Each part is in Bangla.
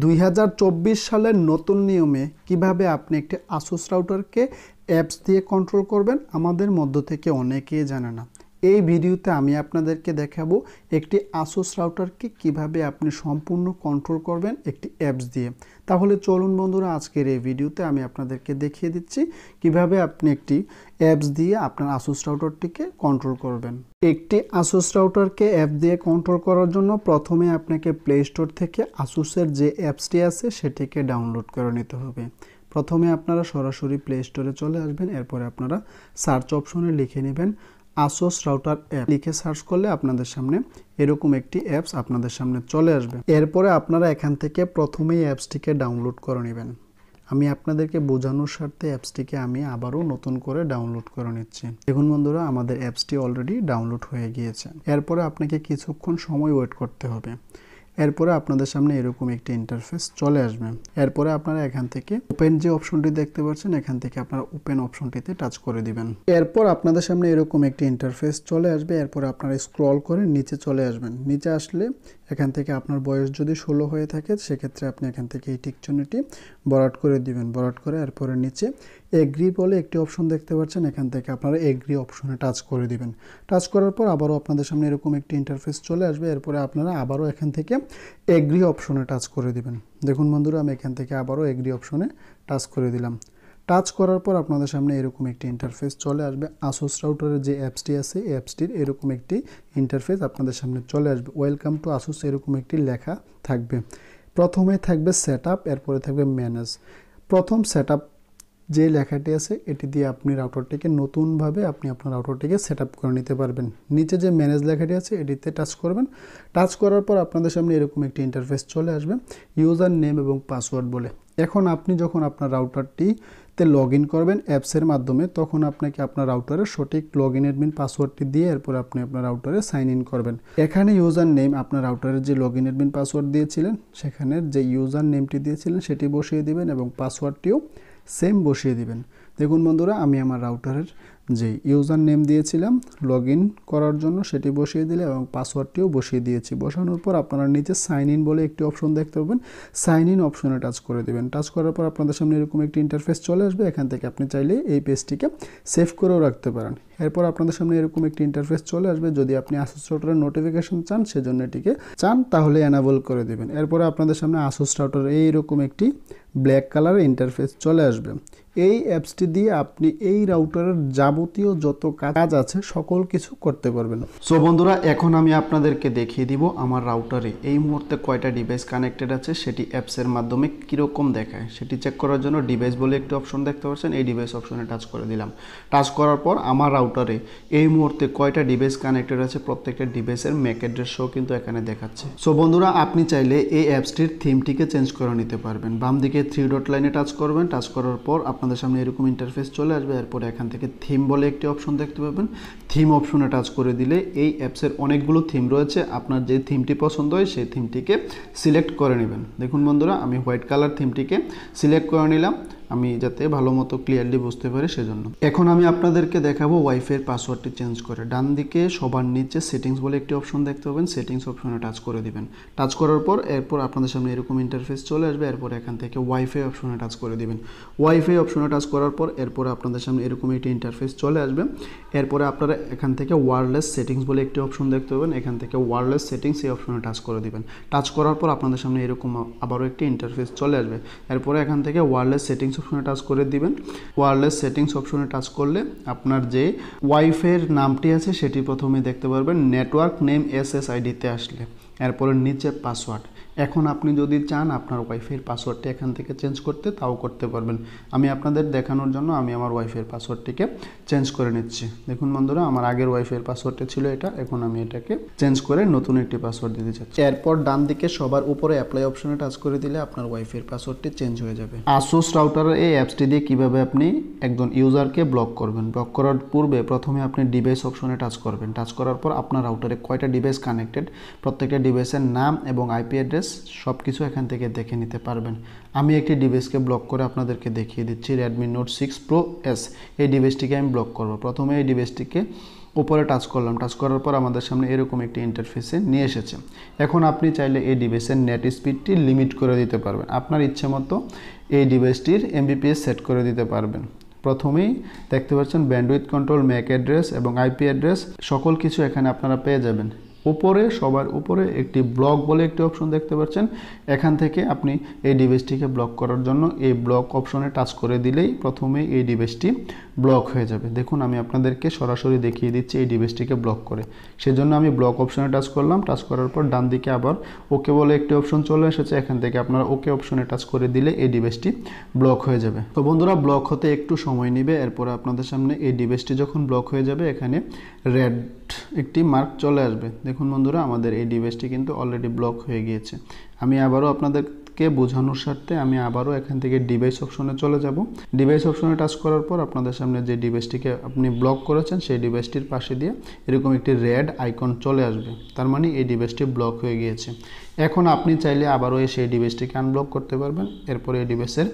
2024 সালের নতুন নিয়মে কিভাবে আপনি একটি আসুস রাউটারকে অ্যাপস দিয়ে কন্ট্রোল করবেন আমাদের মধ্য থেকে অনেকেই জানে না। এই ভিডিওতে আমি আপনাদেরকে দেখাবো একটি আসুস রাউটারকে কিভাবে আপনি সম্পূর্ণ কন্ট্রোল করবেন একটি অ্যাপস দিয়ে। তাহলে চলুন বন্ধুরা, আজকের এই ভিডিওতে আমি আপনাদেরকে দেখিয়ে দিচ্ছি কিভাবে আপনি একটি অ্যাপস দিয়ে আপনার আসুস রাউটারটিকে কন্ট্রোল করবেন। একটি আসুস রাউটারকে অ্যাপ দিয়ে কন্ট্রোল করার জন্য প্রথমে আপনাকে প্লে স্টোর থেকে আসুসের যে অ্যাপসটি আছে সেটিকে ডাউনলোড করে নিতে হবে। প্রথমে আপনারা সরাসরি প্লে স্টোরে চলে আসবেন, এরপরে আপনারা সার্চ অপশনে লিখে নেবেন আসুস রাউটার অ্যাপ। লিখে সার্চ করলে আপনাদের সামনে এরকম একটি অ্যাপস আপনাদের সামনে চলে আসবে। এরপরে আপনারা এখান থেকে প্রথমেই অ্যাপসটিকে ডাউনলোড করে নেবেন। আমি আপনাদেরকে বোঝানোর স্বার্থে অ্যাপসটিকে আমি আবারও নতুন করে ডাউনলোড করে নিচ্ছি। দেখুন বন্ধুরা, আমাদের অ্যাপসটি অলরেডি ডাউনলোড হয়ে গিয়েছে। এরপরে আপনাকে কিছুক্ষণ সময় ওয়েট করতে হবে। এরপরে আপনাদের সামনে এরকম একটি ইন্টারফেস চলে আসবে। এরপরে আপনারা এখান থেকে ওপেন যে অপশনটি দেখতে পাচ্ছেন, এখান থেকে আপনারা ওপেন অপশনটিতে টাচ করে দিবেন। এরপর আপনাদের সামনে এরকম একটি ইন্টারফেস চলে আসবে। এরপরে আপনারা স্ক্রল করে নিচে চলে আসবেন। নিচে আসলে এখান থেকে আপনার বয়স যদি 16 হয়ে থাকে সেক্ষেত্রে আপনি এখান থেকে এই টিক চিহ্নটি বরাট করে দিবেন। বরাট করে এরপরে নিচে এগ্রি বলে একটি অপশন দেখতে পাচ্ছেন, এখান থেকে আপনারা এগ্রি অপশনে টাচ করে দিবেন। টাচ করার পর আবারও আপনাদের সামনে এরকম একটি ইন্টারফেস চলে আসবে। এরপরে আপনারা আবারও এখান থেকে এগ্রি অপশনে টাচ করে দিবেন। দেখুন বন্ধুরা, আমি এখান থেকে আবারও এগ্রি অপশনে টাচ করে দিলাম। টাচ করার পর আপনাদের সামনে এরকম একটি ইন্টারফেস চলে আসবে। আসুস রাউটারের যে অ্যাপসটি আছে এই অ্যাপসটির এরকম একটি ইন্টারফেস আপনাদের সামনে চলে আসবে। ওয়েলকাম টু আসুস এরকম একটি লেখা থাকবে। প্রথমে থাকবে সেটআপ, এরপরে থাকবে ম্যানেজ। প্রথম সেটআপ যে লেখাটি আছে এটি দিয়ে আপনি রাউটারটিকে নতুনভাবে আপনি আপনার রাউটারটিকে সেটআপ করে নিতে পারবেন। নিচে যে ম্যানেজ লেখাটি আছে এটিতে টাচ করবেন। টাচ করার পর আপনাদের সামনে এরকম একটি ইন্টারফেস চলে আসবে ইউজার নেম এবং পাসওয়ার্ড বলে। এখন আপনি যখন আপনার রাউটারটিতে লগ ইন করবেন অ্যাপসের মাধ্যমে, তখন আপনাকে আপনার রাউটারের সঠিক লগ ইন অ্যাডমিন পাসওয়ার্ডটি দিয়ে এরপর আপনি আপনার রাউটারে সাইন ইন করবেন। এখানে ইউজার নেম আপনার রাউটারের যে লগ ইন অ্যাডমিন পাসওয়ার্ড দিয়েছিলেন সেখানের যে ইউজার নেমটি দিয়েছিলেন সেটি বসিয়ে দিবেন এবং পাসওয়ার্ডটিও সেম বসিয়ে দিবেন। দেখুন বন্ধুরা, আমি আমার রাউটারের যে ইউজার নেম দিয়েছিলাম লগ ইন করার জন্য সেটি বসিয়ে দিলে এবং পাসওয়ার্ডটিও বসিয়ে দিয়েছি। বসানোর পর আপনারা নিচে সাইন ইন বলে একটি অপশন দেখতে পাবেন, সাইন ইন অপশনে টাচ করে দেবেন। টাচ করার পর আপনাদের সামনে এরকম একটি ইন্টারফেস চলে আসবে। এখান থেকে আপনি চাইলে এই পেজটিকে সেভ করেও রাখতে পারেন। এরপর আপনাদের সামনে এরকম একটি ইন্টারফেস চলে আসবে। যদি আপনি আসুস রাউটারের নোটিফিকেশন চান সেজন্য এটিকে তাহলে এনাবল করে দেবেন। এরপরে আপনাদের সামনে আসুস রাউটারের এইরকম একটি ব্ল্যাক কালারের ইন্টারফেস চলে আসবে। এই অ্যাপসটি দিয়ে আপনি এই রাউটারের যাবতীয় যত কাজ আছে সকল কিছু করতে পারবেন। সো বন্ধুরা, এখন আমি আপনাদেরকে দেখিয়ে দিব আমার রাউটারে এই মুহূর্তে কয়টা ডিভাইস কানেক্টেড আছে সেটি অ্যাপসের মাধ্যমে কীরকম দেখায় সেটি চেক করার জন্য ডিভাইস বলে একটি অপশন দেখতে পাচ্ছেন, এই ডিভাইস অপশনে টাচ করে দিলাম। টাচ করার পর আমার রাউটারে এই মুহূর্তে কয়টা ডিভাইস কানেক্টেড আছে প্রত্যেকটা ডিভাইসের ম্যাক অ্যাড্রেস সহ কিন্তু এখানে দেখাচ্ছে। সো বন্ধুরা, আপনি চাইলে এই অ্যাপসটির থিমটিকে চেঞ্জ করে নিতে পারবেন। বাম দিকে 3 ডট লাইনে টাচ করবেন। টাচ করার পর আপনাদের সামনে এরকম ইন্টারফেস চলে আসবে। এরপরে এখান থেকে থিম বলে একটি অপশন দেখতে পাবেন, থিম অপশনে টাচ করে দিলে এই অ্যাপসের অনেকগুলো থিম রয়েছে। আপনার যে থিমটি পছন্দ হয় সেই থিমটিকে সিলেক্ট করে নেবেন। দেখুন বন্ধুরা, আমি হোয়াইট কালার থিমটিকে সিলেক্ট করে নিলাম, আমি যাতে ভালো মতো ক্লিয়ারলি বুঝতে পারি সেজন্য। এখন আমি আপনাদেরকে দেখাবো ওয়াইফাইয়ের পাসওয়ার্ডটি চেঞ্জ করে। ডান দিকে সবার নিচে সেটিংস বলে একটি অপশন দেখতে পাবেন, সেটিংস অপশনে টাচ করে দিবেন। টাচ করার পর এরপর আপনাদের সামনে এরকম ইন্টারফেস চলে আসবে। এরপর এখান থেকে ওয়াইফাই অপশনে টাচ করে দিবেন। ওয়াইফাই অপশনে টাচ করার পর এরপর আপনাদের সামনে এরকম একটি ইন্টারফেস চলে আসবে। এরপরে আপনারা এখান থেকে ওয়্যারলেস সেটিংস বলে একটি অপশন দেখতে পাবেন, এখান থেকে ওয়্যারলেস সেটিংস এই অপশনে টাচ করে দিবেন। টাচ করার পর আপনাদের সামনে এরকম আবারও একটি ইন্টারফেস চলে আসবে। এরপরে এখান থেকে ওয়্যারলেস সেটিংস অপশনে টাচ করে দিবেন। ওয়্যারলেস সেটিংস অপশনে টাচ করলে আপনার যে ওয়াইফাইয়ের নামটি আছে সেটি প্রথমে দেখতে পারবেন নেটওয়ার্ক নেম SSID-তে আসলে। এরপরে নিচে পাসওয়ার্ড। এখন আপনি যদি চান আপনার ওয়াইফাইয়ের পাসওয়ার্ডটি এখান থেকে চেঞ্জ করতে তাও করতে পারবেন। আমি আপনাদের দেখানোর জন্য আমি আমার ওয়াইফাইয়ের পাসওয়ার্ডটিকে চেঞ্জ করে নিচ্ছি। দেখুন বন্ধুরা, আমার আগের ওয়াইফাইয়ের পাসওয়ার্ডটি ছিল এটা, এখন আমি এটাকে চেঞ্জ করে নতুন একটি পাসওয়ার্ড দিতে চাচ্ছি। এরপর ডান দিকে সবার উপরে অ্যাপ্লাই অপশনে টাচ করে দিলে আপনার ওয়াইফাইয়ের পাসওয়ার্ডটি চেঞ্জ হয়ে যাবে। আসুস রাউটারের এই অ্যাপসটি দিয়ে কিভাবে আপনি একজন ইউজারকে ব্লক করবেন। ব্লক করার পূর্বে প্রথমে আপনি ডিভাইস অপশনে টাচ করবেন। টাচ করার পর আপনার রাউটারে কয়টা ডিভাইস কানেক্টেড প্রত্যেকটা ডিভাইসের নাম এবং আইপি অ্যাড্রেস সব কিছু এখান থেকে দেখে নিতে পারবেন। আমি একটি ডিভাইসকে ব্লক করে আপনাদেরকে দেখিয়ে দিচ্ছি। Redmi Note 6 Pro S এই ডিভাইসটিকে আমি ব্লক করব। প্রথমে এই ডিভাইসটিকে উপরে টাচ করলাম, টাচ করার পর আমাদের সামনে এরকম একটি ইন্টারফেসে নিয়ে এসেছে। এখন আপনি চাইলে এই ডিভাইসের নেট স্পিডটি লিমিট করে দিতে পারবেন, আপনার ইচ্ছে মতো এই ডিভাইসটির এমবিপিএস সেট করে দিতে পারবেন। প্রথমেই দেখতে পাচ্ছেন ব্যান্ডউইথ কন্ট্রোল, ম্যাক অ্যাড্রেস এবং আইপি অ্যাড্রেস সকল কিছু এখানে আপনারা পেয়ে যাবেন। উপরে সবার উপরে একটি ব্লক বলে একটি অপশন দেখতে পাচ্ছেন, এখান থেকে আপনি এই ডিভাইসটিকে ব্লক করার জন্য এই ব্লক অপশনে টাচ করে দিলেই প্রথমে এই ডিভাইসটি ব্লক হয়ে যাবে। দেখুন আমি আপনাদেরকে সরাসরি দেখিয়ে দিচ্ছি এই ডিভাইসটিকে ব্লক করে। সেজন্য আমি ব্লক অপশনে টাচ করলাম, টাচ করার পর ডান দিকে আবার ওকে বলে একটি অপশন চলে এসেছে, এখান থেকে আপনারা ওকে অপশনে টাচ করে দিলে এই ডিভাইসটি ব্লক হয়ে যাবে। তো বন্ধুরা ব্লক হতে একটু সময় নেবে, এরপরে আপনাদের সামনে এই ডিভাইসটি যখন ব্লক হয়ে যাবে এখানে রেড একটি মার্ক চলে আসবে। দেখুন বন্ধুরা আমাদের এই ডিভাইসটি কিন্তু অলরেডি ব্লক হয়ে গিয়েছে। আমি আবারও আপনাদেরকে বোঝানোর স্বার্থে আমি আবারও এখান থেকে ডিভাইস অপশনে চলে যাব। ডিভাইস অপশনে টাচ করার পর আপনাদের সামনে যে ডিভাইসটিকে আপনি ব্লক করেছেন সেই ডিভাইসটির পাশে দিয়ে এরকম একটি রেড আইকন চলে আসবে, তার মানে এই ডিভাইসটি ব্লক হয়ে গিয়েছে। এখন আপনি চাইলে আবারও সেই ডিভাইসটিকে আনব্লক করতে পারবেন। এরপরে এই ডিভাইসের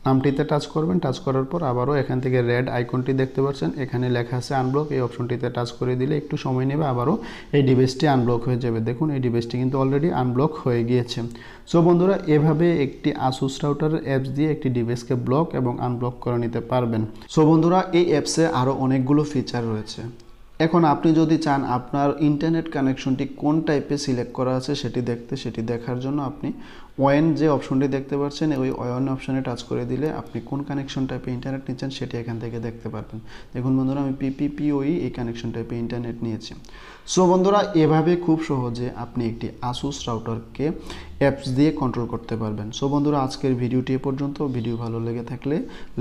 নামটিতে টাচ করবেন, টাচ করার পর আবারও এখান থেকে রেড আইকনটি দেখতে পাচ্ছেন, এখানে লেখা আছে আনব্লক, এই অপশনটিতে টাচ করে দিলে একটু সময় নেবে, আবারও এই ডিভাইসটি আনব্লক হয়ে যাবে। দেখুন এই ডিভাইসটি কিন্তু অলরেডি আনব্লক হয়ে গিয়েছে। সো বন্ধুরা এভাবে একটি আসুস রাউটারের অ্যাপস দিয়ে একটি ডিভাইসকে ব্লক এবং আনব্লক করে নিতে পারবেন। সো বন্ধুরা এই অ্যাপসে আরও অনেকগুলো ফিচার রয়েছে। এখন আপনি যদি চান আপনার ইন্টারনেট কানেকশনটি কোন টাইপে সিলেক্ট করা আছে সেটি দেখার জন্য আপনি ওয়েন যে অপশনটি দেখতে পাচ্ছেন ওই ওয়েন অপশনে টাচ করে দিলে আপনি কোন কানেকশন টাইপে ইন্টারনেট নিচ্ছেন সেটি এখান থেকে দেখতে পারবেন। দেখুন বন্ধুরা আমি পিপিপিওই এই কানেকশন টাইপে ইন্টারনেট নিয়েছি। সো বন্ধুরা এভাবে খুব সহজে আপনি একটি আসুস রাউটারকে অ্যাপস দিয়ে কন্ট্রোল করতে পারবেন। সো বন্ধুরা আজকের ভিডিওটি এ পর্যন্ত। ভিডিও ভালো লেগে থাকলে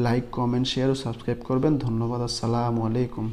লাইক, কমেন্ট, শেয়ার ও সাবস্ক্রাইব করবেন। ধন্যবাদ। আসসালামু আলাইকুম।